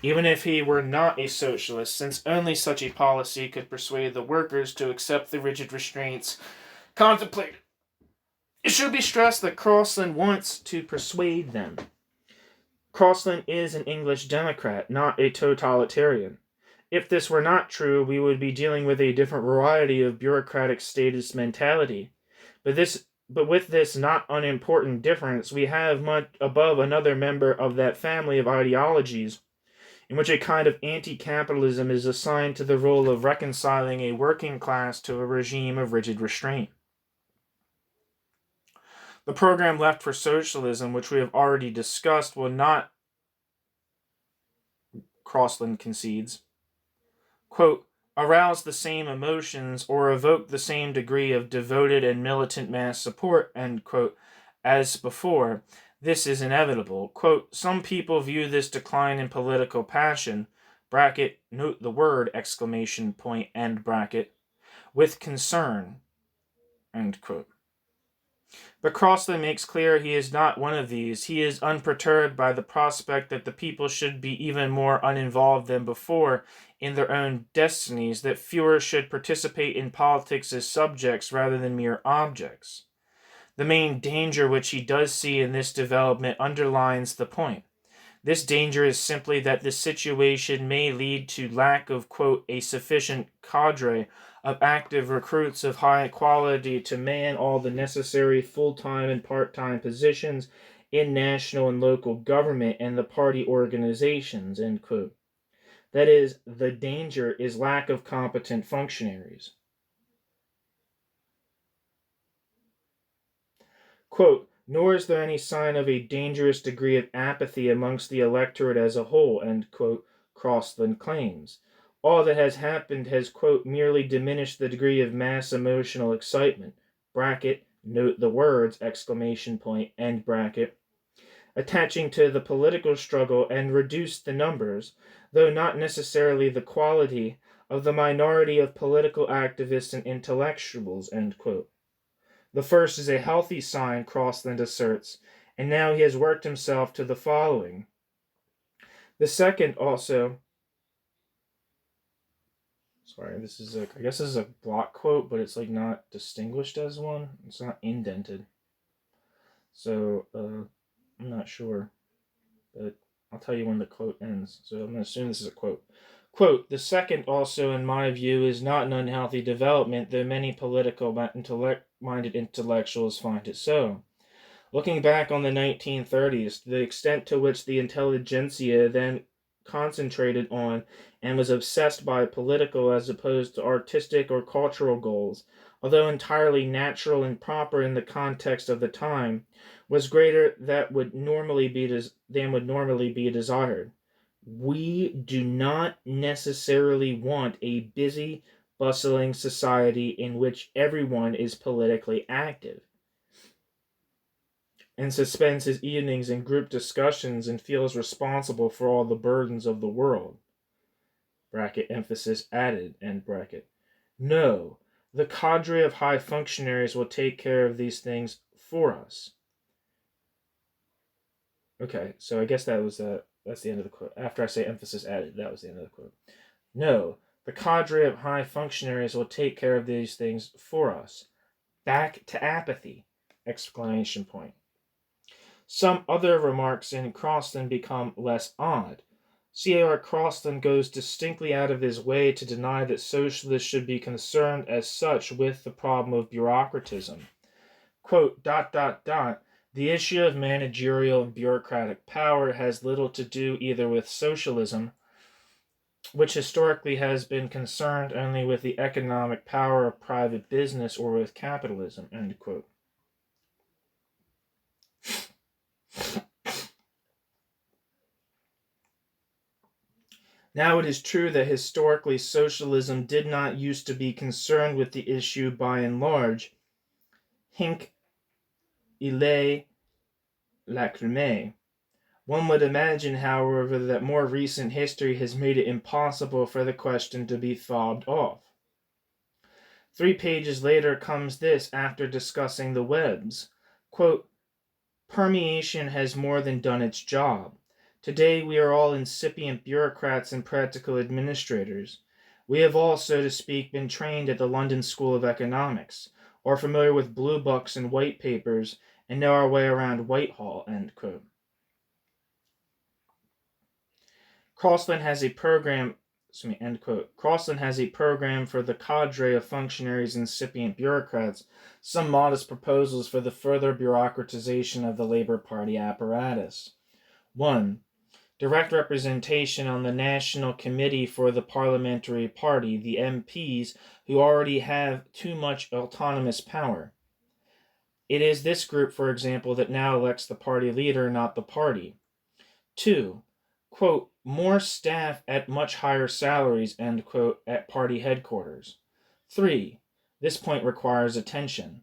even if he were not a socialist, since only such a policy could persuade the workers to accept the rigid restraints contemplated. It should be stressed that Crossland wants to persuade them. Crossland is an English Democrat, not a totalitarian. If this were not true, we would be dealing with a different variety of bureaucratic statist mentality. But with this not unimportant difference, we have much above another member of that family of ideologies in which a kind of anti-capitalism is assigned to the role of reconciling a working class to a regime of rigid restraint. The program left for socialism, which we have already discussed, will not, Crossland concedes, quote, arouse the same emotions or evoke the same degree of devoted and militant mass support, end quote, as before. This is inevitable. Quote, some people view this decline in political passion, bracket, note the word, exclamation point, end bracket, with concern, end quote. But Crossland makes clear he is not one of these. He is unperturbed by the prospect that the people should be even more uninvolved than before in their own destinies, that fewer should participate in politics as subjects rather than mere objects. The main danger which he does see in this development underlines the point. This danger is simply that the situation may lead to lack of, quote, a sufficient cadre of active recruits of high quality to man all the necessary full-time and part-time positions in national and local government and the party organizations, end quote. That is, the danger is lack of competent functionaries. Quote, nor is there any sign of a dangerous degree of apathy amongst the electorate as a whole, end quote, Crossland claims. All that has happened has, quote, merely diminished the degree of mass emotional excitement, bracket, note the words, exclamation point, end bracket, attaching to the political struggle and reduced the numbers, though not necessarily the quality, of the minority of political activists and intellectuals, end quote. The first is a healthy sign, Crossland asserts, and now he has worked himself to the following. The second also, I guess this is a block quote, but it's like not distinguished as one. It's not indented. So, I'm not sure, but I'll tell you when the quote ends. So I'm going to assume this is a quote. Quote, the second also, in my view, is not an unhealthy development, though many minded intellectuals find it so. Looking back on the 1930s, the extent to which the intelligentsia then concentrated on and was obsessed by political as opposed to artistic or cultural goals, although entirely natural and proper in the context of the time, was greater than would normally be desired. We do not necessarily want a busy, bustling society in which everyone is politically active and spends his evenings in group discussions and feels responsible for all the burdens of the world. Bracket emphasis added, end bracket. No, the cadre of high functionaries will take care of these things for us. Okay, so I guess that's the end of the quote. After I say emphasis added, that was the end of the quote. No, the cadre of high functionaries will take care of these things for us. Back to apathy! Exclamation point. Some other remarks in Crosland become less odd. C.A.R. Crosland goes distinctly out of his way to deny that socialists should be concerned as such with the problem of bureaucratism. Quote, ... The issue of managerial and bureaucratic power has little to do either with socialism, which historically has been concerned only with the economic power of private business, or with capitalism, end quote. Now it is true that historically socialism did not used to be concerned with the issue by and large. Hinc illet lacrymae. One would imagine, however, that more recent history has made it impossible for the question to be fobbed off. 3 pages later comes this after discussing the webs. Quote, permeation has more than done its job. Today we are all incipient bureaucrats and practical administrators. We have all, so to speak, been trained at the London School of Economics, are familiar with blue books and white papers, and know our way around Whitehall, end quote. Crosland has a program for the cadre of functionaries and incipient bureaucrats, some modest proposals for the further bureaucratization of the Labour Party apparatus. 1. Direct representation on the National Committee for the Parliamentary Party, the MPs, who already have too much autonomous power. It is this group, for example, that now elects the party leader, not the party. 2. Quote, more staff at much higher salaries, end quote, at party headquarters. 3. This point requires attention.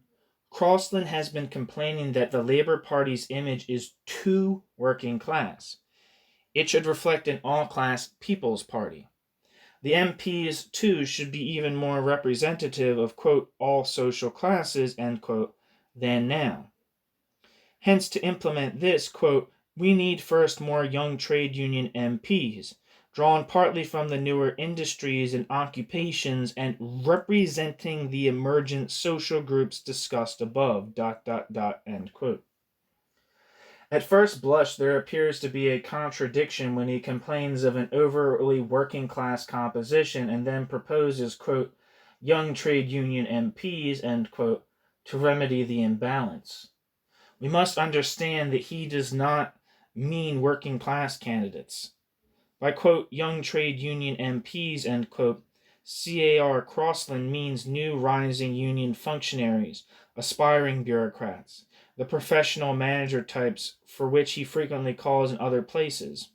Crosland has been complaining that the Labour Party's image is too working class. It should reflect an all-class people's party. The MPs, too, should be even more representative of, quote, all social classes, end quote, than now. Hence, to implement this, quote, we need first more young trade union MPs, drawn partly from the newer industries and occupations and representing the emergent social groups discussed above, ... end quote. At first blush, there appears to be a contradiction when he complains of an overly working class composition and then proposes, quote, young trade union MPs, end quote, to remedy the imbalance. We must understand that he does not mean working class candidates. By, quote, young trade union MPs, end quote, C.A.R. Crosland means new rising union functionaries, aspiring bureaucrats, the professional manager types for which he frequently calls in other places,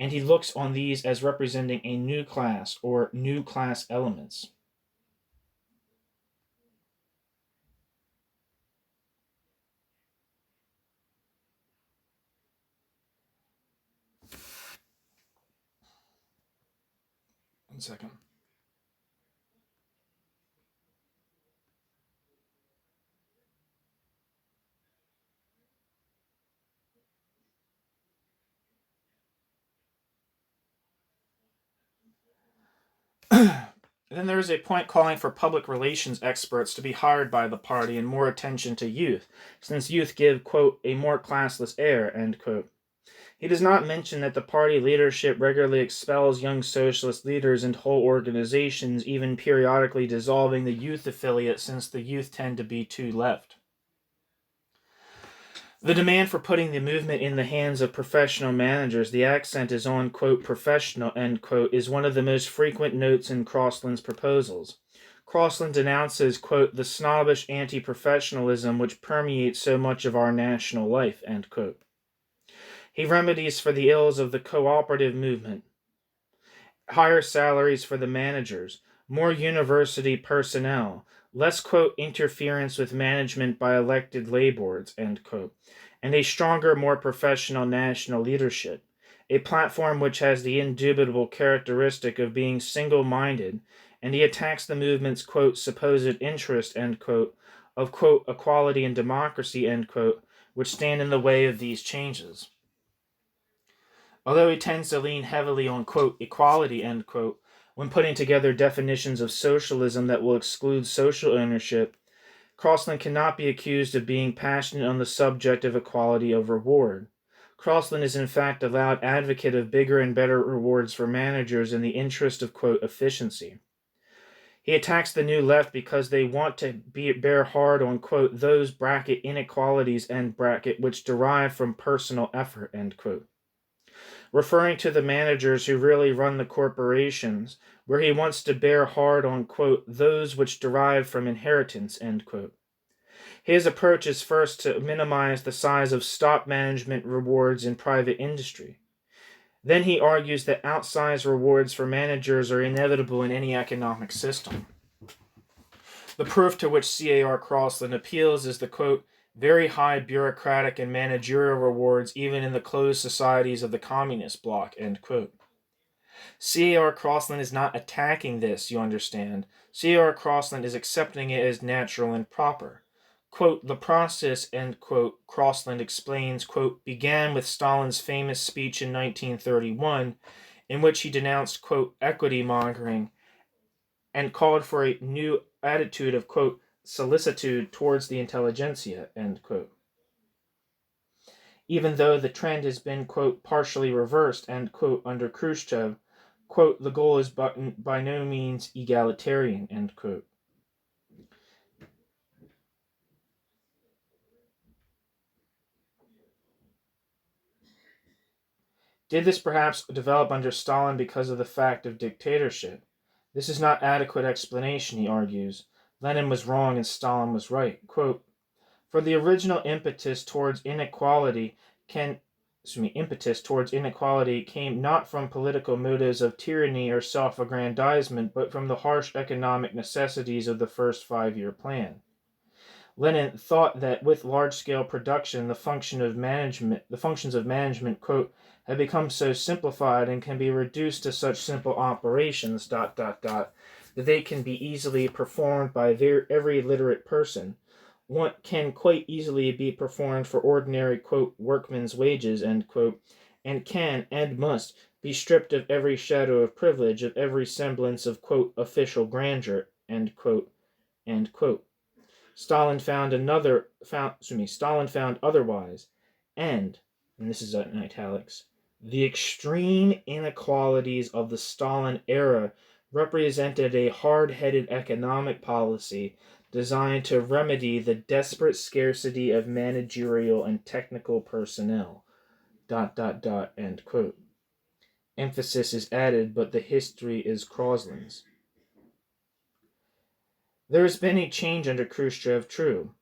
and he looks on these as representing a new class or new class elements. One second. Then there is a point calling for public relations experts to be hired by the party and more attention to youth, since youth give, quote, a more classless air, end quote. He does not mention that the party leadership regularly expels young socialist leaders and whole organizations, even periodically dissolving the youth affiliate since the youth tend to be too left. The demand for putting the movement in the hands of professional managers, the accent is on, quote, professional, end quote, is one of the most frequent notes in Crosland's proposals. Crosland denounces, quote, the snobbish anti-professionalism which permeates so much of our national life, end quote. He remedies for the ills of the cooperative movement. Higher salaries for the managers, more university personnel, less, quote, interference with management by elected lay boards, end quote, and a stronger, more professional national leadership. A platform which has the indubitable characteristic of being single-minded, and he attacks the movement's, quote, supposed interest, end quote, of, quote, equality and democracy, end quote, which stand in the way of these changes. Although he tends to lean heavily on, quote, equality, end quote, when putting together definitions of socialism that will exclude social ownership, Crossland cannot be accused of being passionate on the subject of equality of reward. Crossland is in fact a loud advocate of bigger and better rewards for managers in the interest of, quote, efficiency. He attacks the New Left because they want to bear hard on, quote, those bracket inequalities, end bracket, which derive from personal effort, end quote, referring to the managers who really run the corporations, where he wants to bear hard on, quote, those which derive from inheritance, end quote. His approach is first to minimize the size of stock management rewards in private industry. Then he argues that outsized rewards for managers are inevitable in any economic system. The proof to which C.A.R. Crossland appeals is the, quote, very high bureaucratic and managerial rewards even in the closed societies of the communist bloc, end quote. C.A.R. Crossland is not attacking this, you understand. C.A.R. Crossland is accepting it as natural and proper. Quote, the process, end quote, Crossland explains, quote, began with Stalin's famous speech in 1931, in which he denounced, quote, equity mongering and called for a new attitude of, quote, solicitude towards the intelligentsia, end quote. Even though the trend has been, quote, partially reversed, end quote, under Khrushchev, quote, the goal is by no means egalitarian, end quote. Did this perhaps develop under Stalin because of the fact of dictatorship? This is not adequate explanation, he argues. Lenin was wrong and Stalin was right. Quote, for the original impetus towards inequality came not from political motives of tyranny or self-aggrandizement, but from the harsh economic necessities of the first 5-year plan. Lenin thought that with large-scale production, the functions of management, quote, have become so simplified and can be reduced to such simple operations, that they can be easily performed by every literate person. One can quite easily be performed for ordinary, quote, workman's wages, end quote, and can and must be stripped of every shadow of privilege, of every semblance of, quote, official grandeur, end quote, end quote. Stalin found otherwise, and this is in italics, the extreme inequalities of the Stalin era represented a hard-headed economic policy designed to remedy the desperate scarcity of managerial and technical personnel, end quote. Emphasis is added, but the history is Crossland's. There has been a change under Khrushchev, true.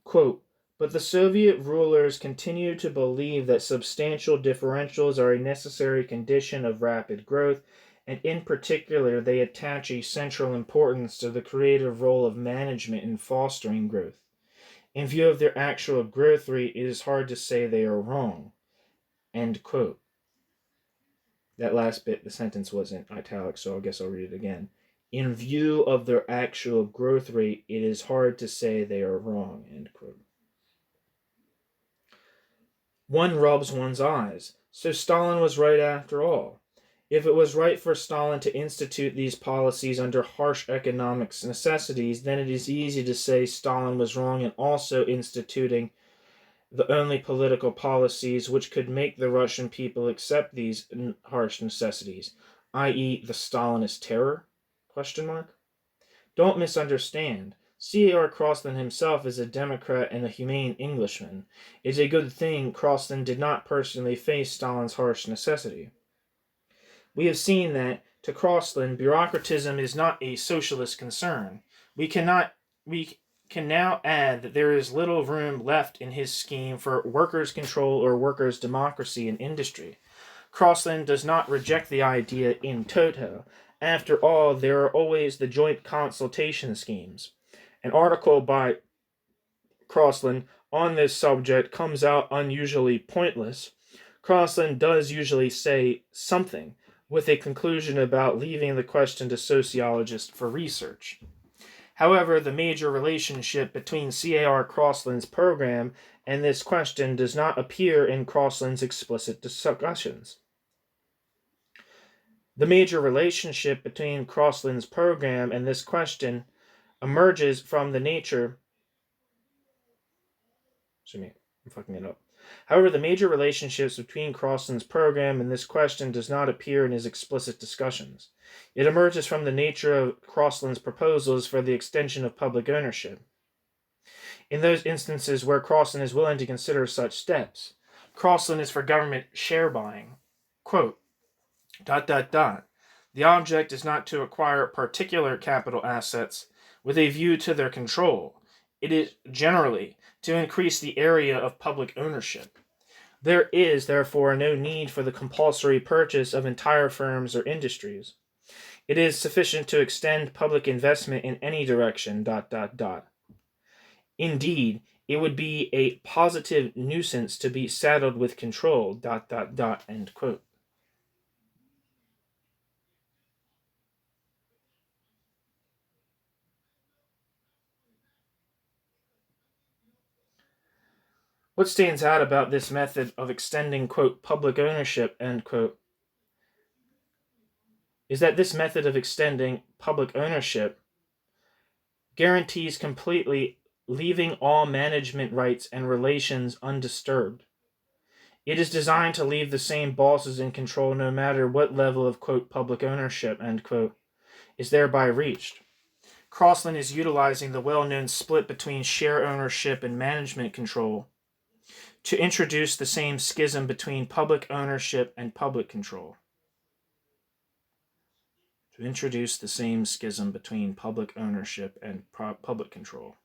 Quote, but the Soviet rulers continue to believe that substantial differentials are a necessary condition of rapid growth, and in particular they attach a central importance to the creative role of management in fostering growth. In view of their actual growth rate, it is hard to say they are wrong. End quote. That last bit, the sentence was in italics, so I guess I'll read it again. In view of their actual growth rate, it is hard to say they are wrong, end quote. One rubs one's eyes. So Stalin was right after all. If it was right for Stalin to institute these policies under harsh economic necessities, then it is easy to say Stalin was wrong in also instituting the only political policies which could make the Russian people accept these harsh necessities, i.e. the Stalinist terror? ? Don't misunderstand. C.A.R. Crossland himself is a Democrat and a humane Englishman. It is a good thing Crossland did not personally face Stalin's harsh necessity. We have seen that, to Crossland, bureaucratism is not a socialist concern. We can now add that there is little room left in his scheme for workers' control or workers' democracy in industry. Crossland does not reject the idea in toto, After all, there are always the joint consultation schemes. An article by Crossland on this subject comes out unusually pointless. Crossland does usually say something, with a conclusion about leaving the question to sociologists for research. However, the major relationship between C.A.R. Crossland's program and this question does not appear in Crossland's explicit discussions. The major relationship between Crossland's program and this question emerges from the nature. I'm fucking it up. However, the major relationships between Crossland's program and this question does not appear in his explicit discussions. It emerges from the nature of Crossland's proposals for the extension of public ownership. In those instances where Crossland is willing to consider such steps, Crossland is for government share buying. Quote, ... The object is not to acquire particular capital assets with a view to their control. It is generally to increase the area of public ownership. There is, therefore, no need for the compulsory purchase of entire firms or industries. It is sufficient to extend public investment in any direction, ... Indeed, it would be a positive nuisance to be saddled with control, ... End quote. What stands out about this method of extending, quote, public ownership, end quote, is that this method of extending public ownership guarantees completely leaving all management rights and relations undisturbed. It is designed to leave the same bosses in control no matter what level of, quote, public ownership, end quote, is thereby reached. Crossland is utilizing the well-known split between share ownership and management control to introduce the same schism between public ownership and public control. Public control.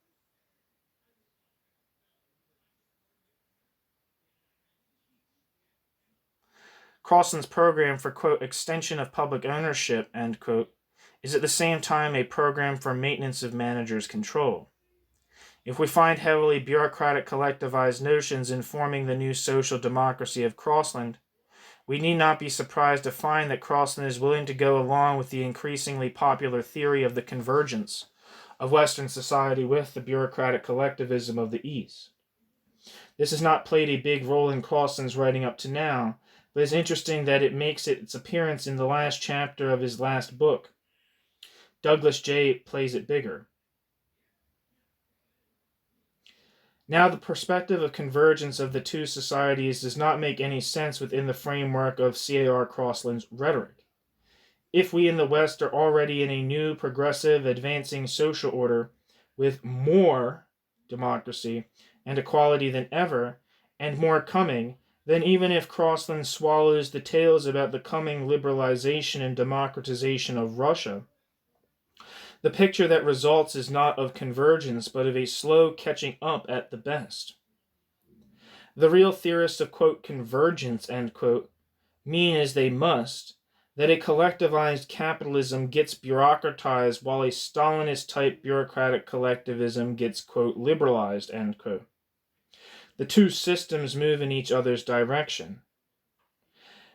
Crossland's program for, quote, extension of public ownership, end quote, is at the same time a program for maintenance of managers' control. If we find heavily bureaucratic collectivized notions informing the new social democracy of Crossland, we need not be surprised to find that Crossland is willing to go along with the increasingly popular theory of the convergence of Western society with the bureaucratic collectivism of the East. This has not played a big role in Crossland's writing up to now, but it's interesting that it makes its appearance in the last chapter of his last book. Douglas J. plays it bigger. Now, the perspective of convergence of the two societies does not make any sense within the framework of C.A.R. Crossland's rhetoric. If we in the West are already in a new, progressive, advancing social order with more democracy and equality than ever, and more coming, then even if Crossland swallows the tales about the coming liberalization and democratization of Russia, the picture that results is not of convergence, but of a slow catching up at the best. The real theorists of, quote, convergence, end quote, mean as they must, that a collectivized capitalism gets bureaucratized while a Stalinist-type bureaucratic collectivism gets, quote, liberalized, end quote. The two systems move in each other's direction.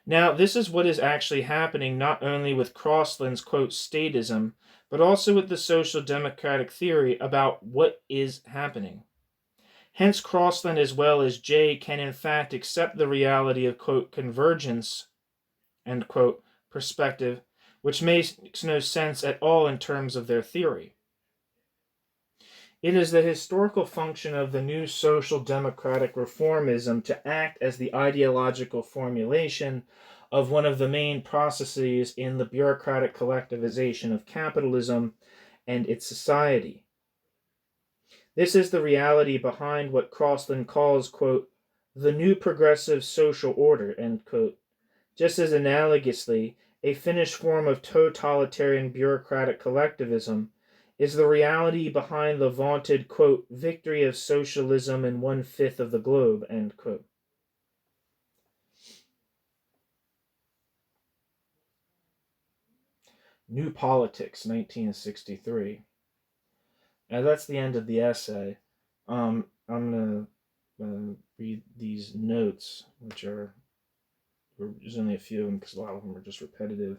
Now, this is what is actually happening not only with Crossland's, quote, statism, but also with the social democratic theory about what is happening. Hence, Crossland as well as Jay can in fact accept the reality of, quote, convergence, end quote, perspective, which makes no sense at all in terms of their theory. It is the historical function of the new social democratic reformism to act as the ideological formulation of one of the main processes in the bureaucratic collectivization of capitalism and its society. This is the reality behind what Crossland calls, quote, the new progressive social order, end quote, just as analogously, a finished form of totalitarian bureaucratic collectivism is the reality behind the vaunted, quote, victory of socialism in 1/5 of the globe, end quote. New Politics, 1963. And that's the end of the essay. I'm going to read these notes, which are, there's only a few of them because a lot of them are just repetitive.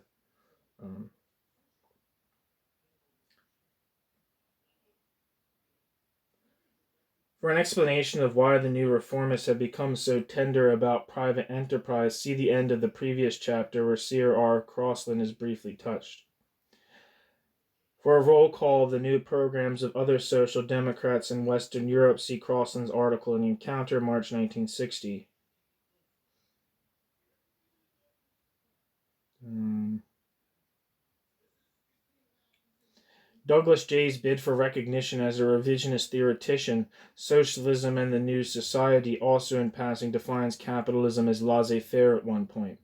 For an explanation of why the new reformists have become so tender about private enterprise, see the end of the previous chapter where Sir R. Crosland is briefly touched. For a roll call of the new programs of other social democrats in Western Europe, see Crosland's article in Encounter, March 1960. Douglas Jay's bid for recognition as a revisionist theoretician, Socialism and the New Society, also in passing defines capitalism as laissez-faire at one point.